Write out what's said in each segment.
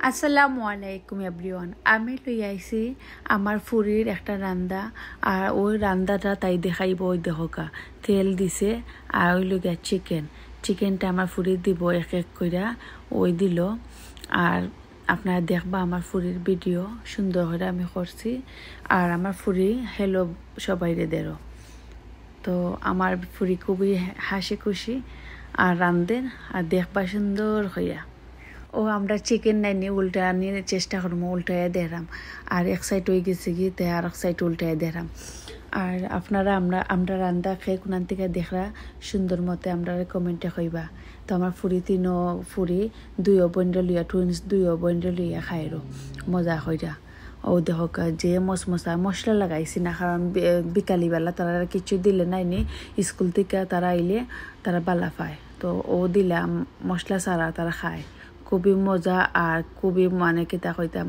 আসসালামু আলাইকুম এভরিওয়ান। আমি লই আইছি আমার ফুরির একটা রান্দা, আর ওই রান্দাটা তাই দেখাইব। ওই দেখোকা তেল দিছে, আর ওই লইয়া চিকেনটা আমার ফুরি দিব এক এক কইরা। ওই দিল, আর আপনারা দেখবা আমার ফুরির ভিডিও সুন্দর করে আমি করছি। আর আমার ফুরি হেলো সবাইরে দেরো। তো আমার ফুরি খুবই হাসি খুশি আর রান্ধেন, আর দেখবা সুন্দর হইয়া। ও আমরা চিকেন নাইনি উল্টা নিয়ে চেষ্টা করবো, উল্টায় দেরাম। আর এক সাইড হয়ে গেছে কি তে আর এক সাইড উল্টায় দেরাম। আর আপনারা আমরা রান্দা খেয়ে কোনান থেকে দেখরা সুন্দর মতে আমরা কমেন্টে কইবা। তো আমার ফুরি ফুরি দুইও বন্ড লইয়া টুইন্স দুইও বন্ড লইয়া খাইরো মজা কইরা। ও দেখো যে মশলা লাগাইছি না, কারণ বিকালিবেলা তারা কিছু দিলে নাইনি, স্কুল থেকে তারা আইলে তারা বালা পায়। তো ও দিলাম মশলা ছাড়া তারা খায়, খুবই মজা। আর খুবই মানে কিতা কইতাম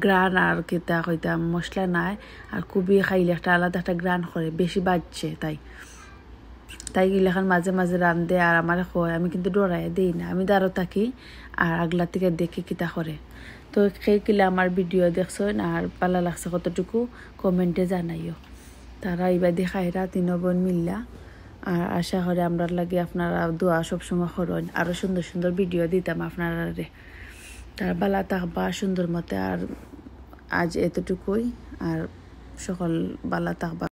গ্রান, আর কিতা কইতাম মশলা নাই, আর খুবই খাইলে একটা আলাদা একটা গ্রান করে, বেশি বাজছে তাই গিলাখান মাঝে মাঝে রান্ধে। আর আমার কয়, আমি কিন্তু ডরাই দিই না, আমি দাঁড়ো থাকি আর আগলা থেকে দেখি কিতা করে। তো সেই কিলা আমার ভিডিও দেখছো আর পালা লাগছে কতটুকু কমেন্টে জানাইও। তারা এবার দেখাইরা তিন বোন মিল্লা। আর আশা করি আমরা লাগে আপনারা দোয়া সবসময় করেন, আরও সুন্দর সুন্দর ভিডিও দিতাম আপনারা। তার বালা থাকবা সুন্দর মতে। আর আজ এতটুকুই, আর সকল বালা থাকবা।